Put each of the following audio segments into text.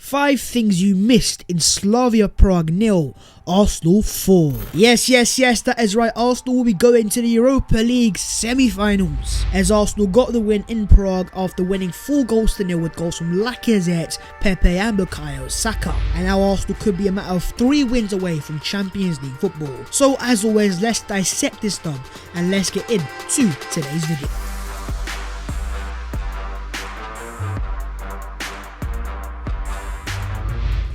5 things you missed in Slavia Prague 0, Arsenal 4. Yes, that is right. Arsenal will be going to the Europa League semi-finals, as Arsenal got the win in Prague after winning 4 goals to 0 with goals from Lacazette, Pepe and Bukayo Saka. And now Arsenal could be a matter of 3 wins away from Champions League football. So as always, let's dissect this dub and let's get into today's video.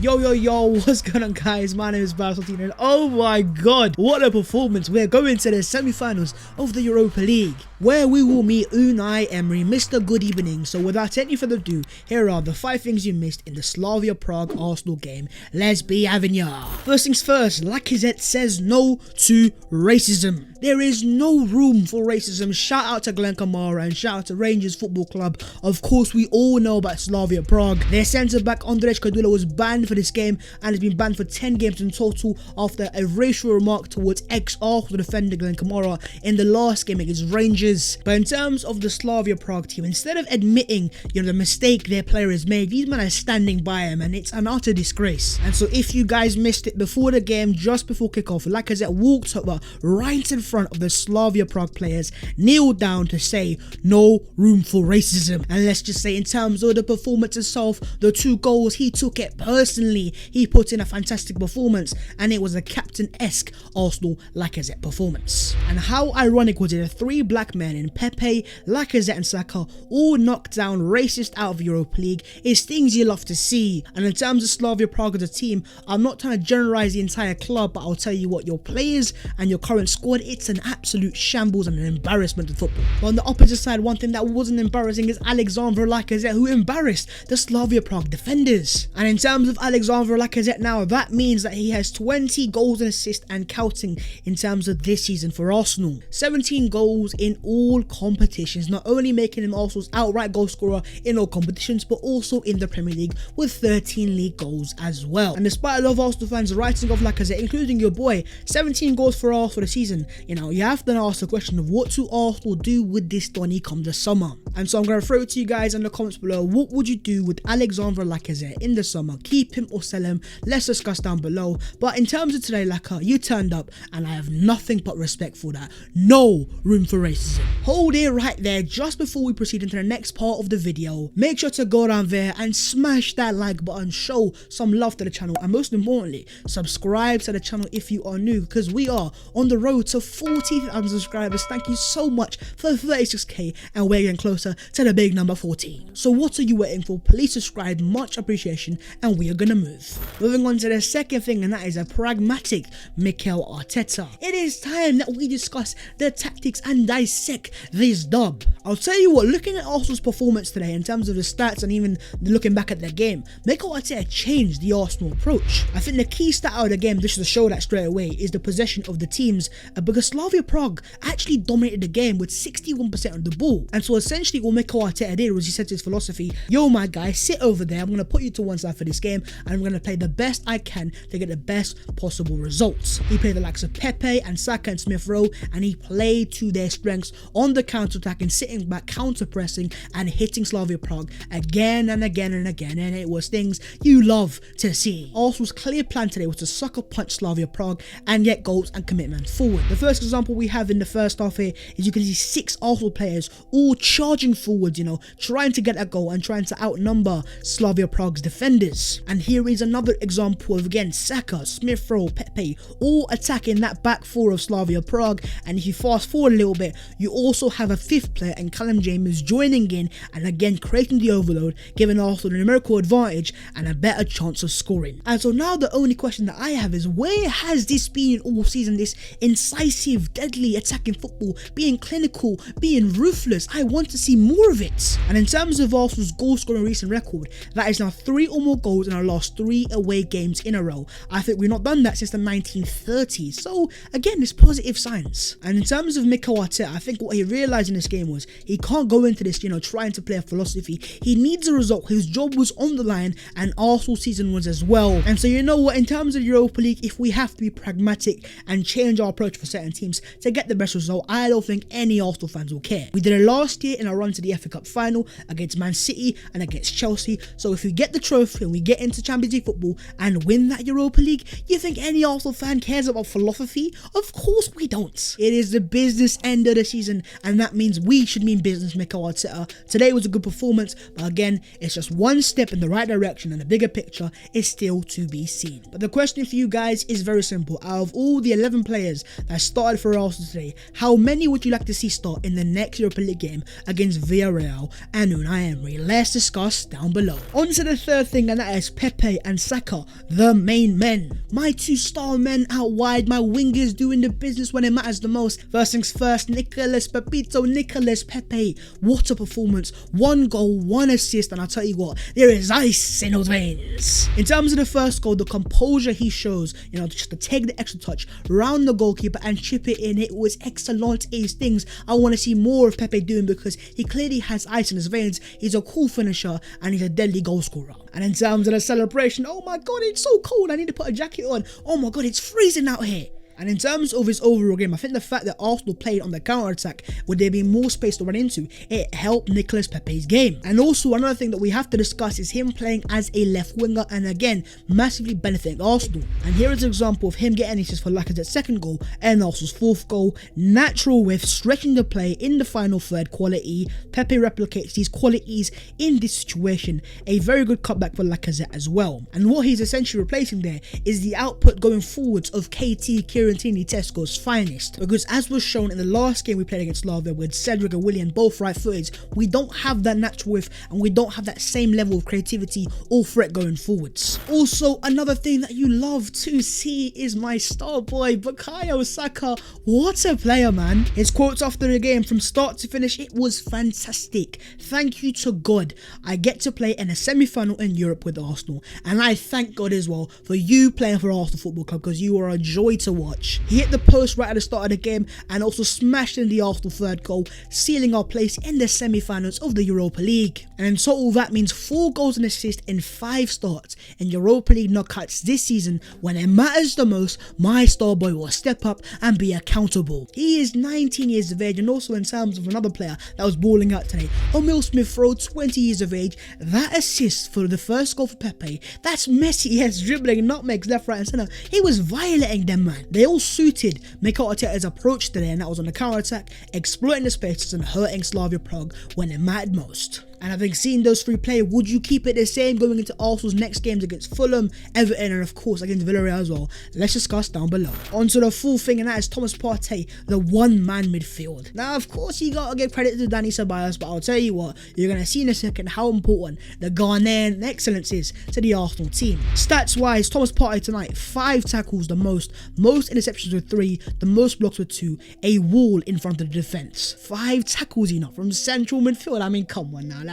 Yo, what's going on, guys? My name is Barcelona, and oh my god, what a performance. We're going to the semi-finals of the Europa League, where we will meet Unai Emery, Mr. Good Evening. So without any further ado, here are the 5 things you missed in the Slavia Prague Arsenal game. Let's be having ya. First things first, Lacazette says no to racism. There is no room for racism. Shout out to Glenn Kamara and shout out to Rangers Football Club. Of course, we all know about Slavia Prague. Their centre-back Andrej Kadula was banned for this game and has been banned for 10 games in total after a racial remark towards ex-Arsenal defender Glenn Kamara in the last game against Rangers. But in terms of the Slavia Prague team, instead of admitting the mistake their player has made, these men are standing by him, and it's an utter disgrace. And so if you guys missed it, before the game, just before kickoff, Lacazette walked over right in front of the Slavia Prague players, kneeled down to say no room for racism. And let's just say, in terms of the performance itself, the 2 goals, he took it personally. He put in a fantastic performance, and it was a captain-esque Arsenal Lacazette performance. And how ironic was it, the 3 black men in Pepe, Lacazette and Saka all knocked down racist out of the Europa League is things you love to see. And in terms of Slavia Prague as a team, I'm not trying to generalize the entire club, but I'll tell you what, your players and your current squad, it's an absolute shambles and an embarrassment of football. But on the opposite side, one thing that wasn't embarrassing is Alexandre Lacazette, who embarrassed the Slavia Prague defenders. And in terms of Alexandre Lacazette now, that means that he has 20 goals and assists and counting in terms of this season for Arsenal. 17 goals in all competitions, not only making him Arsenal's outright goal scorer in all competitions, but also in the Premier League with 13 league goals as well. And despite a lot of Arsenal fans writing off Lacazette, including your boy, 17 goals for Arsenal for the season, you have to ask the question of what do Arsenal do with this when he comes the summer. And so I'm going to throw it to you guys in the comments below. What would you do with Alexandre Lacazette in the summer? Keep him or sell him? Let's discuss down below. But in terms of today, Lacazette, you turned up, and I have nothing but respect for that. No room for racism. Hold it right there. Just before we proceed into the next part of the video, make sure to go down there and smash that like button, show some love to the channel, and most importantly, subscribe to the channel if you are new, because we are on the road to 40,000 subscribers. Thank you so much for 36k, and we're getting closer to the big number 14. So what are you waiting for? Please subscribe, much appreciation, and we are gonna move. Moving on to the second thing, and that is a pragmatic Mikel Arteta. It is time that we discuss the tactics and dissect this dub. I'll tell you what, looking at Arsenal's performance today in terms of the stats and even looking back at the game, Mikel Arteta changed the Arsenal approach. I think the key stat out of the game, just to show that straight away, is the possession of the teams, because Slavia Prague actually dominated the game with 61% of the ball. And so essentially what Mikel Arteta did was he said to his philosophy, yo my guy, sit over there, I'm going to put you to one side for this game, and I'm going to play the best I can to get the best possible results. He played the likes of Pepe and Saka and Smith Rowe, and he played to their strengths on the counter-attack and sitting back, counter-pressing and hitting Slavia Prague again and again and again, and it was things you love to see. Arsenal's clear plan today was to sucker punch Slavia Prague and get goals and commitment forward. The first example we have in the first half here is you can see 6 Arsenal players all charging forwards, trying to get a goal and trying to outnumber Slavia Prague's defenders. And here is another example of, again, Saka, Smith Rowe, Pepe, all attacking that back 4 of Slavia Prague. And if you fast forward a little bit, you also have a 5th player and Callum James joining in and again creating the overload, giving Arsenal a numerical advantage and a better chance of scoring. And so now the only question that I have is, where has this been all season? This incisive, deadly attacking football, being clinical, being ruthless. I want to see more of it. And in terms of Arsenal's goal scoring recent record, that is now 3 or more goals in our last 3 away games in a row. I think we've not done that since the 1930s. So again, it's positive signs. And in terms of Mikel Arteta, I think what he realized in this game was he can't go into this, trying to play a philosophy. He needs a result. His job was on the line, and Arsenal's season was as well. And so you know what, in terms of Europa League, if we have to be pragmatic and change our approach for certain certain teams to get the best result, I don't think any Arsenal fans will care. We did it last year in our run to the FA Cup final against Man City and against Chelsea. So if we get the trophy and we get into Champions League football and win that Europa League, you think any Arsenal fan cares about philosophy? Of course we don't. It is the business end of the season, and that means we should mean business, Mikel Arteta. Today was a good performance, but again, it's just one step in the right direction and the bigger picture is still to be seen. But the question for you guys is very simple. Out of all the 11 players that started for Arsenal today, how many would you like to see start in the next Europa League game against Villarreal and Unai Emery? Let's discuss down below. On to the third thing, and that is Pepe and Saka, the main men. My two star men out wide, my wingers doing the business when it matters the most. First things first, Nicolas Pepe. What a performance. 1 goal, 1 assist, and I'll tell you what, there is ice in those veins. In terms of the first goal, the composure he shows, just to take the extra touch round the goalkeeper and chip it in, it was excellent. It's things I want to see more of Pepe doing because he clearly has ice in his veins. He's a cool finisher and he's a deadly goal scorer. And in terms of the celebration, oh my god, it's so cold, I need to put a jacket on. Oh my god, it's freezing out here. And in terms of his overall game, I think the fact that Arsenal played on the counter-attack where there be more space to run into, it helped Nicolas Pepe's game. And also another thing that we have to discuss is him playing as a left winger and again, massively benefiting Arsenal. And here is an example of him getting assists for Lacazette's second goal and Arsenal's fourth goal. Natural with stretching the play in the final third quality. Pepe replicates these qualities in this situation. A very good cutback for Lacazette as well. And what he's essentially replacing there is the output going forwards of KT, Kieran Tesco's finest, because as was shown in the last game we played against Slavia with Cedric and Willian both right footed, we don't have that natural width and we don't have that same level of creativity or threat going forwards. Also, another thing that you love to see is my star boy Bukayo Saka. What a player, man. His quotes after the game from start to finish, it was fantastic. Thank you to God I get to play in a semi-final in Europe with Arsenal, and I thank God as well for you playing for Arsenal Football Club because you are a joy to watch. He hit the post right at the start of the game and also smashed in the Arsenal third goal, sealing our place in the semi-finals of the Europa League. And in total that means 4 goals and assists in 5 starts in Europa League knockouts this season. When it matters the most, my star boy will step up and be accountable. He is 19 years of age, and also in terms of another player that was balling out today, Emil Smith-Rowe, 20 years of age. That assist for the first goal for Pepe, that's Messi, yes, dribbling nutmegs left, right and centre. He was violating them, man. They all suited Mikel Arteta's approach today, and that was on the counter-attack, exploiting the spaces and hurting Slavia Prague when it mattered most. And having seen those 3 play, would you keep it the same going into Arsenal's next games against Fulham, Everton and of course against Villarreal as well? Let's discuss down below. On to the full thing, and that is Thomas Partey, the one-man midfield. Now of course you gotta give credit to Dani Ceballos, but I'll tell you what, you're gonna see in a second how important the Ghanaian excellence is to the Arsenal team. Stats wise, Thomas Partey tonight, 5 tackles, the most interceptions with 3, the most blocks with 2, a wall in front of the defence. 5 tackles, from central midfield. I mean, come on now.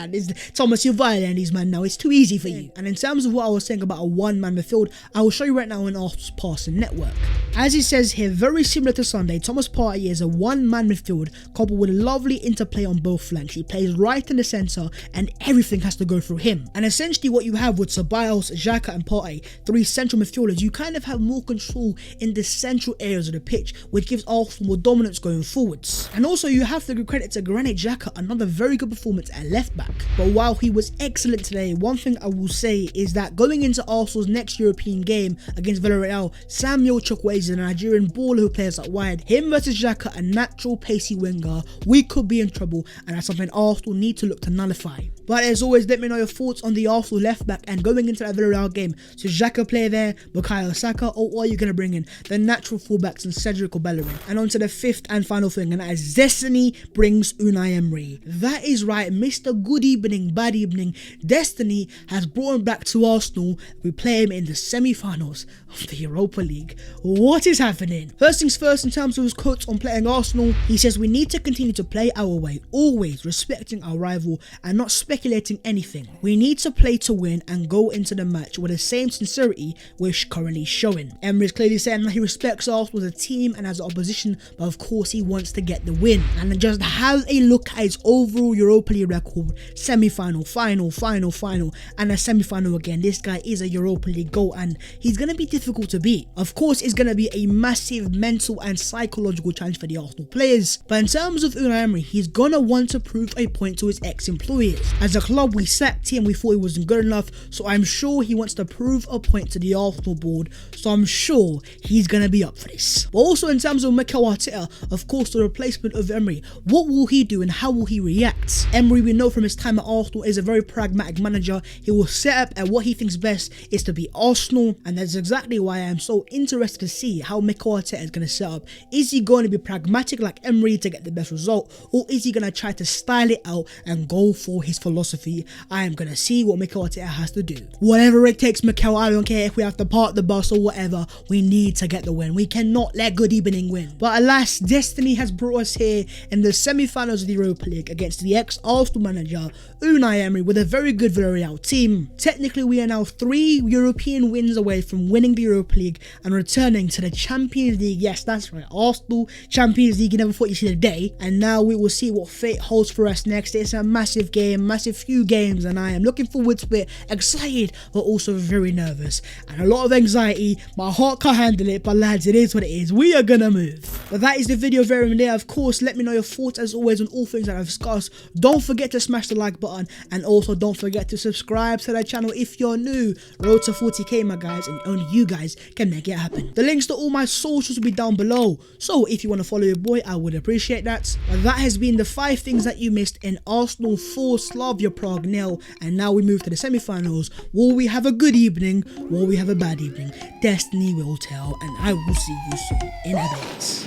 Thomas, you're violating these men now. It's too easy for you. And in terms of what I was saying about a one-man midfield, I will show you right now in Arsenal's passing network. As it says here, very similar to Sunday, Thomas Partey is a one-man midfield coupled with a lovely interplay on both flanks. He plays right in the centre and everything has to go through him. And essentially what you have with Ceballos, Xhaka and Partey, 3 central midfielders, you kind of have more control in the central areas of the pitch, which gives Arsenal more dominance going forwards. And also you have to give credit to Granit Xhaka, another very good performance at left back. But while he was excellent today, one thing I will say is that going into Arsenal's next European game against Villarreal, Samuel Chukwueze, a Nigerian baller who plays out wide, him versus Xhaka, a natural pacey winger, we could be in trouble, and that's something Arsenal need to look to nullify. But as always, let me know your thoughts on the Arsenal left back and going into that Villarreal game. So Xhaka play there, Bukayo Saka, or are you going to bring in the natural fullbacks and Cedric or Bellerin? And on to the 5th and final thing, and that is Destiny brings Unai Emery. That is right, Mr. Good evening, bad evening. Destiny has brought him back to Arsenal. We play him in the semi-finals of the Europa League. What is happening? First things first, in terms of his quotes on playing Arsenal, he says we need to continue to play our way, always respecting our rival and not speculating speculating anything. We need to play to win and go into the match with the same sincerity we're currently showing. Emery is clearly saying that he respects Arsenal as a team and as an opposition, but of course he wants to get the win. And just have a look at his overall Europa League record: semi-final, final, and a semi-final again. This guy is a Europa League goal and he's going to be difficult to beat. Of course, it's going to be a massive mental and psychological challenge for the Arsenal players, but in terms of Unai Emery, he's going to want to prove a point to his ex-employers. As a club, we sacked him, we thought he wasn't good enough, so I'm sure he wants to prove a point to the Arsenal board, so I'm sure he's going to be up for this. But also in terms of Mikel Arteta, of course, the replacement of Emery, what will he do and how will he react? Emery, we know from his time at Arsenal, is a very pragmatic manager. He will set up and what he thinks best is to be Arsenal, and that's exactly why I am so interested to see how Mikel Arteta is going to set up. Is he going to be pragmatic like Emery to get the best result, or is he going to try to style it out and go for his philosophy? I am going to see what Mikel Arteta has to do. Whatever it takes, Mikel, I don't care if we have to park the bus or whatever, we need to get the win. We cannot let good evening win. But alas, destiny has brought us here in the semi-finals of the Europa League against the ex-Arsenal manager Unai Emery with a very good Villarreal team. Technically, we are now 3 European wins away from winning the Europa League and returning to the Champions League. Yes, that's right, Arsenal Champions League. You never thought you'd see the day, and now we will see what fate holds for us next. It's a massive game, massive few games, and I am looking forward to it, excited but also very nervous and a lot of anxiety. My heart can't handle it, but lads, it is what it is. We are gonna move. But that is the video very there. Of course, let me know your thoughts as always on all things that I've discussed. Don't forget to smash the like button, and also don't forget to subscribe to the channel if you're new. Road to 40k, my guys, and only you guys can make it happen. The links to all my socials will be down below, so if you want to follow your boy, I would appreciate that. But that has been the 5 things that you missed in Arsenal 4 Slavia Prague 0, and now we move to the semi-finals. Will we have a good evening? Will we have a bad evening? Destiny will tell, and I will see you soon in a bit.